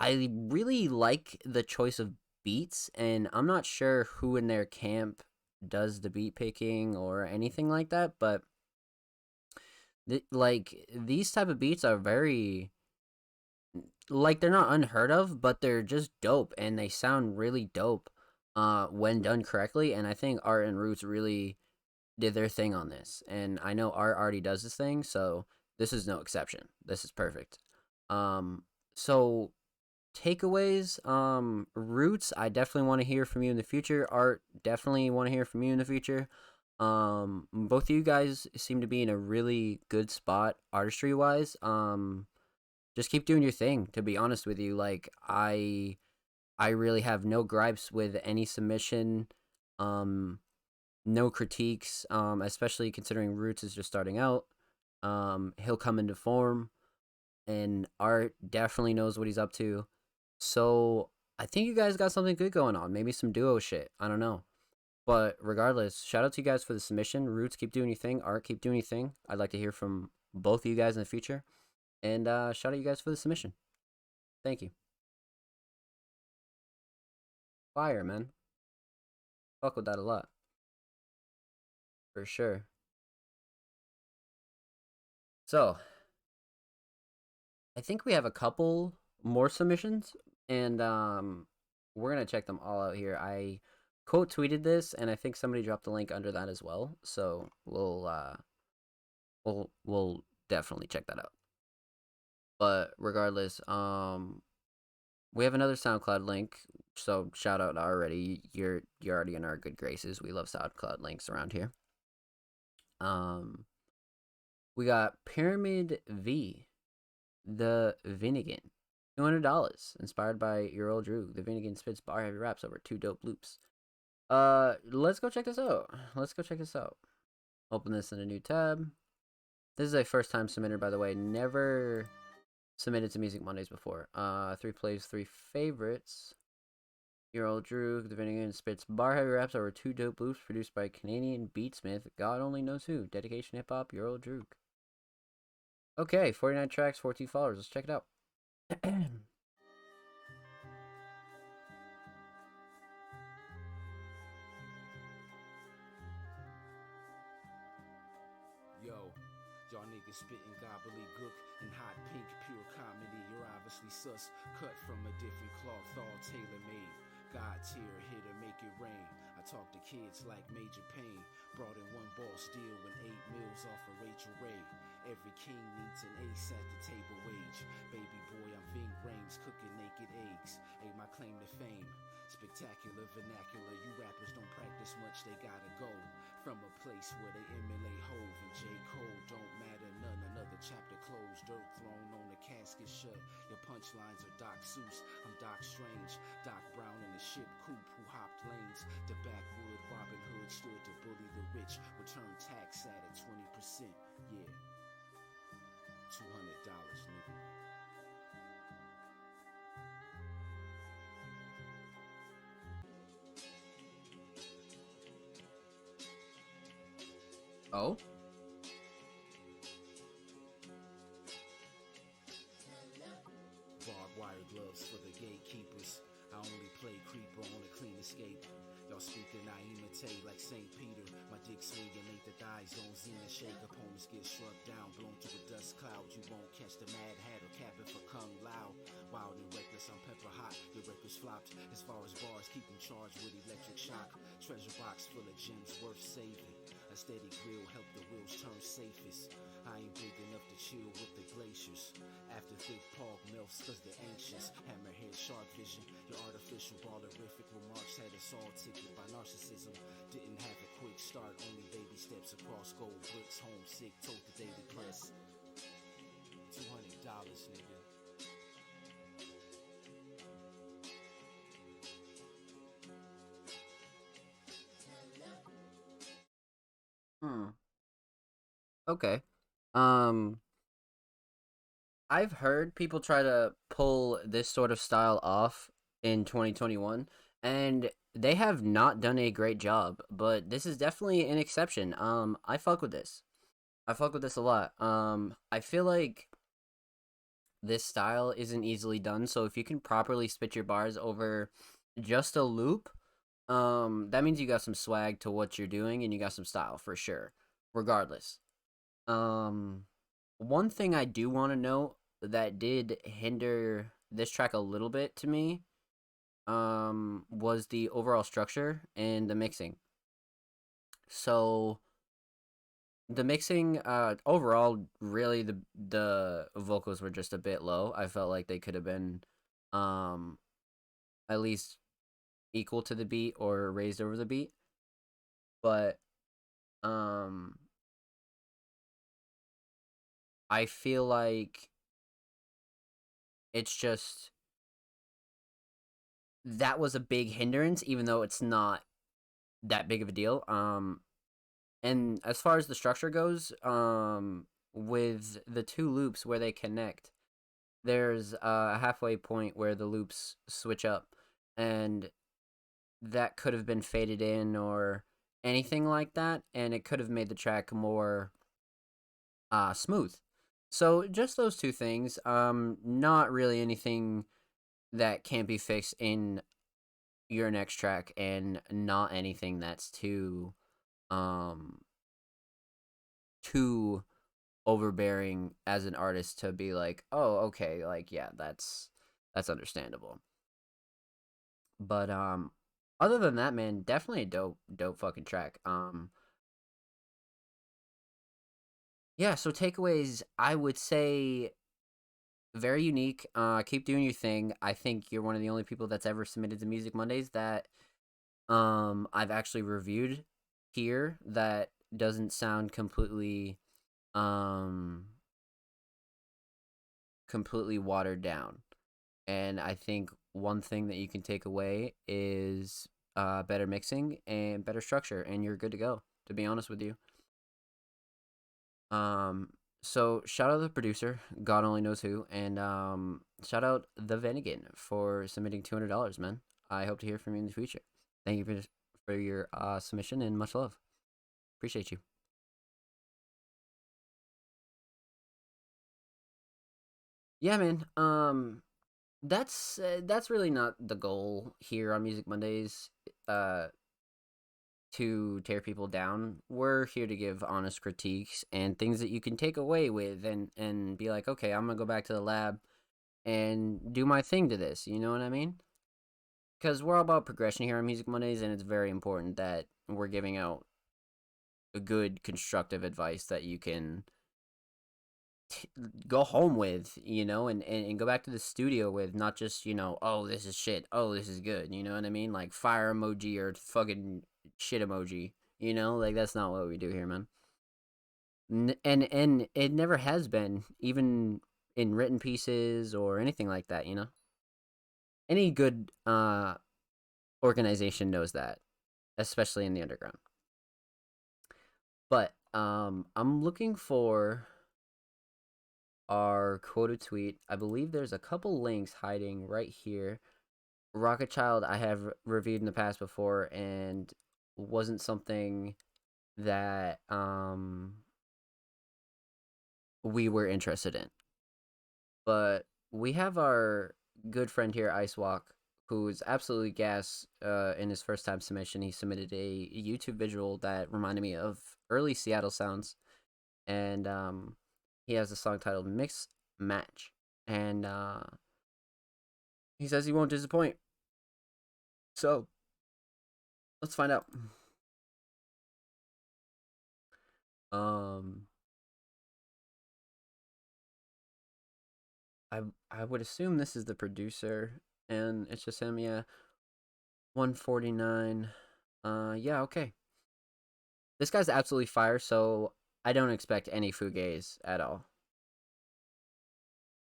Speaker 2: I really like the choice of beats, and I'm not sure who in their camp does the beat picking or anything like that, but these type of beats are very, like, they're not unheard of, but they're just dope, and they sound really dope when done correctly. And I think Art and Roots really did their thing on this, and I know Art already does this thing, so this is no exception. This is perfect. So takeaways, Roots, I definitely want to hear from you in the future. Art, definitely want to hear from you in the future. Both of you guys seem to be in a really good spot artistry wise. Just keep doing your thing, to be honest with you. Like, I really have no gripes with any submission. No critiques, especially considering Roots is just starting out. He'll come into form, and Art definitely knows what he's up to. So I think you guys got something good going on. Maybe some duo shit. I don't know. But regardless, shout out to you guys for the submission. Roots, keep doing your thing. Art, keep doing your thing. I'd like to hear from both of you guys in the future. And shout out you guys for the submission. Thank you. Fire, man. Fuck with that a lot. For sure. So, I think we have a couple more submissions, and we're gonna check them all out here. I quote tweeted this, and I think somebody dropped the link under that as well. So we'll definitely check that out. But regardless, we have another SoundCloud link. So shout out already. You're already in our good graces. We love SoundCloud links around here. We got Pyramid V, the Vinnigan, $200, inspired by your old Drew. The Vinnigan spits bar heavy raps over 2 dope loops. Let's go check this out. Open this in a new tab. This is a first time submitter, by the way. Never submitted to Music Mondays before. 3 plays, 3 favorites. Your old Drew, the Vinnigan spits bar heavy raps over 2 dope loops produced by Canadian beatsmith, God only knows who. Dedication hip hop, your old Drew. Okay, 49 tracks, 14 followers. Let's check it out.
Speaker 5: Yo, y'all niggas spitting gobbledygook and hot pink, pure comedy. You're obviously sus, cut from a different cloth, all tailor made. God tier, here to make it rain. I talk to kids like Major Payne. Brought in one boss deal when 8 mils off of Rachel Ray. Every king needs an ace at the table wage. Baby boy, I'm Ving Rhames, cooking naked eggs. Ain't my claim to fame. Spectacular vernacular, you rappers don't practice much, they gotta go. From a place where they emulate Hove and J. Cole, don't matter none. Another chapter closed, dirt thrown on the casket shut. Your punchlines are Doc Seuss, I'm Doc Strange. Doc Brown in the ship coupe who hopped lanes. The backwood Robin Hood stood to bully the rich. Return tax at 20%, yeah. $200, nigga.
Speaker 2: Oh?
Speaker 5: Barbed wire gloves for the gatekeepers. I only play creeper on a clean escape. Y'all speaking, I imitate like St. Peter. My dick swinging, make the thighs on Xena shake. Opponents get struck down, blown to a dust cloud. You won't catch the Mad Hatter, capping for Kung Lao. Wild and reckless, I'm pepper hot. Your records flopped. As far as bars, keep them charged with electric shock. Treasure box full of gems worth saving. A steady grill help the wheels turn safest. I ain't big enough to chill with the glaciers. After thick pog melts cause they're anxious. Hammerhead shark vision. Your artificial ballerific remarks had us all ticketed by narcissism. Didn't have a quick start, only baby steps across gold bricks. Homesick, told the Daily Press. $200, nigga.
Speaker 2: Okay. Um, I've heard people try to pull this sort of style off in 2021, and they have not done a great job, but this is definitely an exception. I fuck with this. I fuck with this a lot. I feel like this style isn't easily done, so if you can properly spit your bars over just a loop, that means you got some swag to what you're doing and you got some style for sure, regardless. Um, One thing I do want to note that did hinder this track a little bit to me, was the overall structure and the mixing. So the mixing, overall, really the vocals were just a bit low. I felt like they could have been, um, at least equal to the beat or raised over the beat. But um, I feel like it's just that was a big hindrance, even though it's not that big of a deal. And as far as the structure goes, with the 2 loops where they connect, there's a halfway point where the loops switch up, and that could have been faded in or anything like that, and it could have made the track more smooth. So just those 2 things. Not really anything that can't be fixed in your next track, and not anything that's um too overbearing as an artist to be like, oh, okay, like, yeah, that's understandable. But other than that, man, definitely a dope fucking track. Yeah, so takeaways, I would say very unique. Keep doing your thing. I think you're one of the only people that's ever submitted to Music Mondays that I've actually reviewed here that doesn't sound um completely watered down. And I think one thing that you can take away is better mixing and better structure, and you're good to go, to be honest with you. Um, so shout out the producer, God only knows who, and shout out the Venigan for submitting $200, man. I hope to hear from you in the future. Thank you for your submission and much love. Appreciate you. Yeah, man. That's really not the goal here on Music Mondays. To tear people down. We're here to give honest critiques and things that you can take away with and be like, okay, I'm gonna go back to the lab and do my thing to this. You know what I mean? Because we're all about progression here on Music Mondays, and it's very important that we're giving out a good constructive advice that you can go home with, you know, and go back to the studio with, not just, you know, oh, this is shit, oh, this is good, you know what I mean? Like fire emoji or fucking shit emoji, you know? Like that's not what we do here, man. And it never has been, even in written pieces or anything like that, you know? Any good organization knows that, especially in the underground. But I'm looking for our quoted tweet. I believe there's a couple links hiding right here. Rocket Child I have reviewed in the past before and wasn't something that we were interested in. But we have our good friend here, Icewalk, who's absolutely gas in his first time submission. He submitted a YouTube visual that reminded me of early Seattle sounds. And he has a song titled Mix Match. And he says he won't disappoint. So let's find out. Um, I would assume this is the producer, and it's just him. Yeah, 149. Yeah, okay. This guy's absolutely fire. So I don't expect any fugaze at all.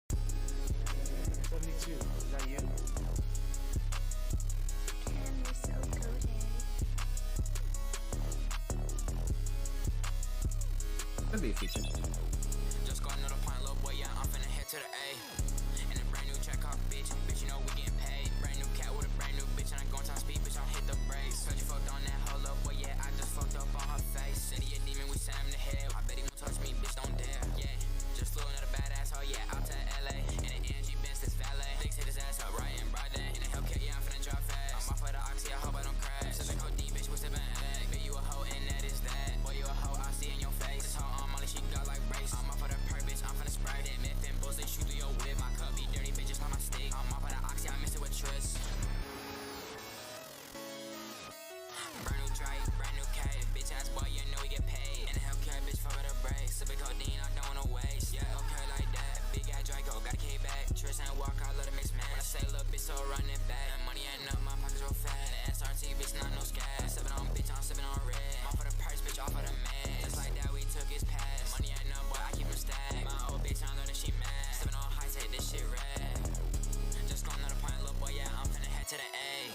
Speaker 5: 72, is that you?
Speaker 1: Damn, you're so goated.
Speaker 2: Could be a feature.
Speaker 3: Just got another pint, little boy, yeah, I'm finna head to the A. And a brand new check off, bitch, you know we getting paid. Brand new cat with a brand new bitch, and I going top speed, bitch, I'll hit the brakes. Heard you fucked on that hoe, little boy, yeah, I just fucked up on her face. Said he a demon, we sent him to hell. I bet he won't touch me, bitch, don't dare. Yeah, just flew another badass hoe, yeah, out to LA. And an Angie Benz, this valet. Dicks hit his ass up right in broad day. In a Hellcat, yeah, I'm finna drop fast. I'm off for the oxy, I hope I don't crash. Sippin' codeine, bitch, what's sippin' egg? Bet you a hoe, and that is that. Boy, you a hoe, I see in your face. This hoe on Molly, she got like brace. I'm off for the perk, bitch, I'm finna spray that. Myth and bulls, they shoot through your whip. My cup be dirty, bitch, just like my stick. I'm off for the oxy, I miss it with Tris. Brand new Drake, brand new K. Bitch ass boy, you know we get paid. In a Hellcat, bitch, fuck with a break. Sippin' codeine, I don't wanna waste. Yeah, okay, like that. Big ass Draco, got a K back. Tris and walk, I let it mix man. When I say little bitch, so run it back. And money ain't up, my pockets real fat. The SRT, bitch, not no scab. Sippin' on bitch, I'm sippin' on red. Off for the purse, bitch, off for the man. Just like that, we took his pass. Money ain't up, boy, I keep him stacked. My old bitch, I know that she mad. Sippin' on high, take this shit red. Just got another pint, little boy, yeah, I'm finna head to the A.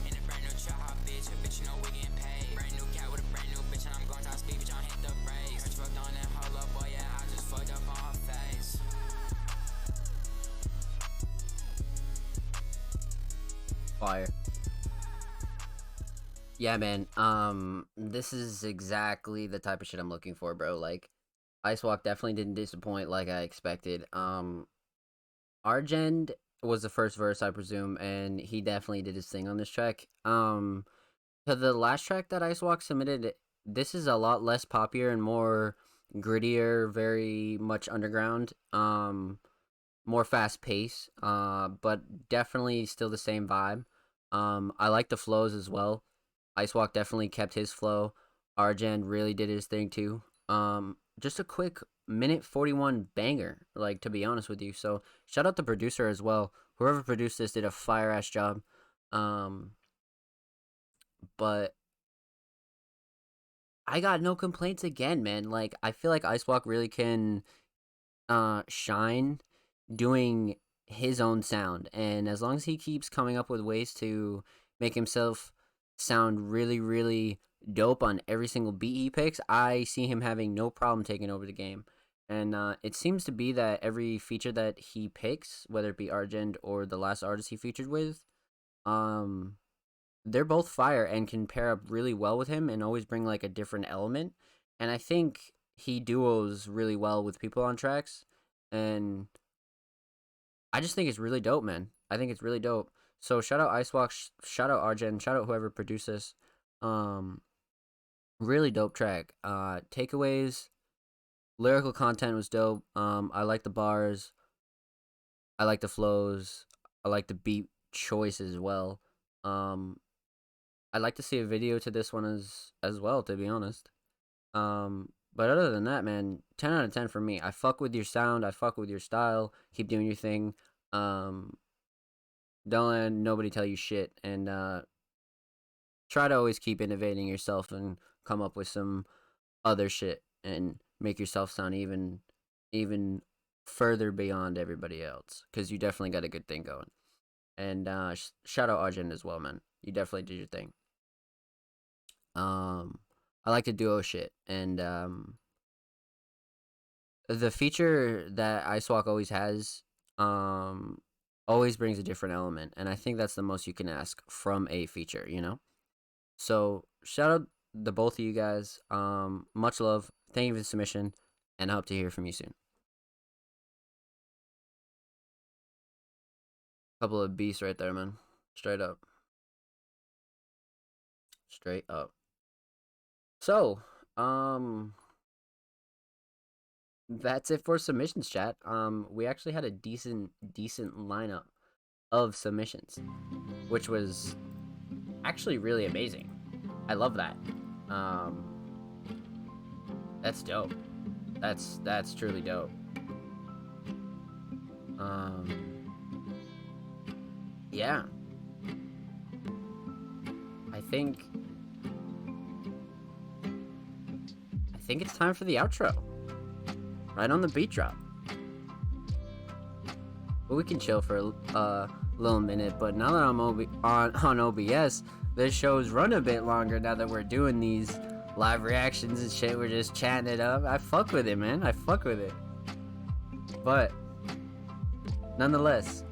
Speaker 3: In a brand new trap hot bitch, you know we getting paid. Brand new cat with a brand new bitch, and I'm going top speed, bitch, I'm hit the brakes. Heard you fucked on that hoe, little boy, yeah, I just fucked up on her face.
Speaker 2: Fire. Yeah, man. This is exactly the type of shit I'm looking for, bro. Like, Icewalk definitely didn't disappoint like I expected. Argend was the first verse, I presume, and he definitely did his thing on this track. To the last track that Icewalk submitted, this is a lot less poppier and more grittier, very much underground. More fast pace. But definitely still the same vibe. I like the flows as well. Icewalk definitely kept his flow. Argent really did his thing too. Just a quick minute 41 banger, like, to be honest with you. So shout out the producer as well. Whoever produced this did a fire ass job. But I got no complaints again, man. Like, I feel like Icewalk really can shine doing his own sound, and as long as he keeps coming up with ways to make himself sound really, really dope on every single beat he picks, I see him having no problem taking over the game. And it seems to be that every feature that he picks, whether it be Argent or the last artist he featured with, they're both fire and can pair up really well with him and always bring like a different element. And I think he duos really well with people on tracks, and I just think it's really dope, man. I think it's really dope. So shout out Icewalk, shout out Arjen, shout out whoever produced this. Um, really dope track. Takeaways, lyrical content was dope. I like the bars, I like the flows, I like the beat choice as well. Um, I'd like to see a video to this one as well, to be honest. But other than that, man, 10 out of 10 for me. I fuck with your sound, I fuck with your style. Keep doing your thing. Um, don't let nobody tell you shit, and try to always keep innovating yourself and come up with some other shit and make yourself sound even further beyond everybody else, cuz you definitely got a good thing going. And shout out Arjun as well, man. You definitely did your thing. I like to duo shit, and the feature that Icewalk always has always brings a different element, and I think that's the most you can ask from a feature, you know? So shout out the both of you guys. Much love. Thank you for the submission, and I hope to hear from you soon. Couple of beasts right there, man. Straight up. Straight up. So, that's it for submissions, chat. We actually had a decent lineup of submissions, which was actually really amazing. I love that. That's dope. That's truly dope. Yeah. I think it's time for the outro. Right on the beat drop. But we can chill for a little minute. But now that I'm on OBS, this show's run a bit longer now that we're doing these live reactions and shit. We're just chatting it up. I fuck with it, man. I fuck with it. But nonetheless,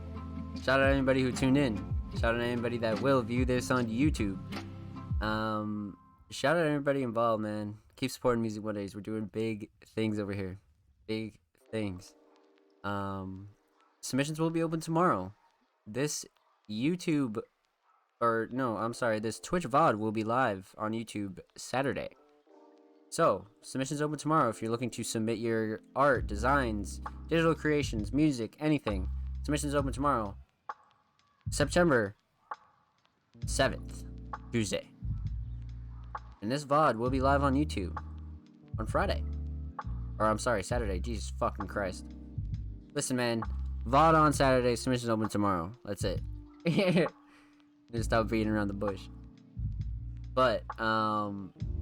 Speaker 2: shout out to anybody who tuned in. Shout out to anybody that will view this on YouTube. Shout out to everybody involved, man. Keep supporting Music Mondays. We're doing big things over here. Big things. Submissions will be open tomorrow. This YouTube, or no, I'm sorry, this Twitch VOD will be live on YouTube Saturday. So, submissions open tomorrow if you're looking to submit your art, designs, digital creations, music, anything. Submissions open tomorrow. September 7th, Tuesday. And this VOD will be live on YouTube on Friday. Or I'm sorry, Saturday. Jesus fucking Christ. Listen, man. VOD on Saturday, submissions open tomorrow. That's it. Just stop beating around the bush. But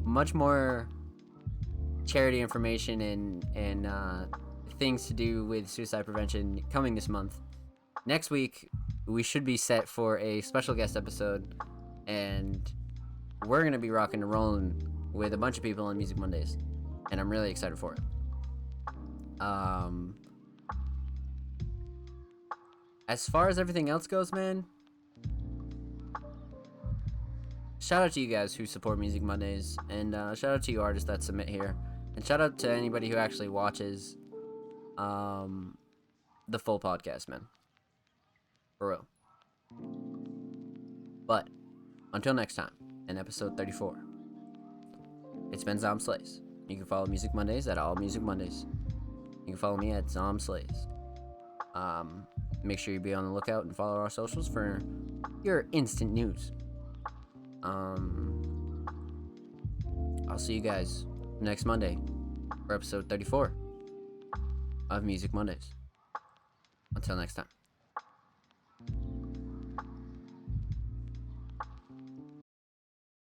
Speaker 2: much more charity information and things to do with suicide prevention coming this month. Next week, we should be set for a special guest episode, and we're going to be rocking and rolling with a bunch of people on Music Mondays, and I'm really excited for it. As far as everything else goes, man, shout out to you guys who support Music Mondays, and shout out to you artists that submit here, and shout out to anybody who actually watches the full podcast, man. For real. But until next time, in episode 34, it's been Zomb Slays. You can follow Music Mondays at All Music Mondays. You can follow me at Zomb Slays. Make sure you be on the lookout and follow our socials for your instant news. I'll see you guys next Monday for episode 34 of Music Mondays. Until next time.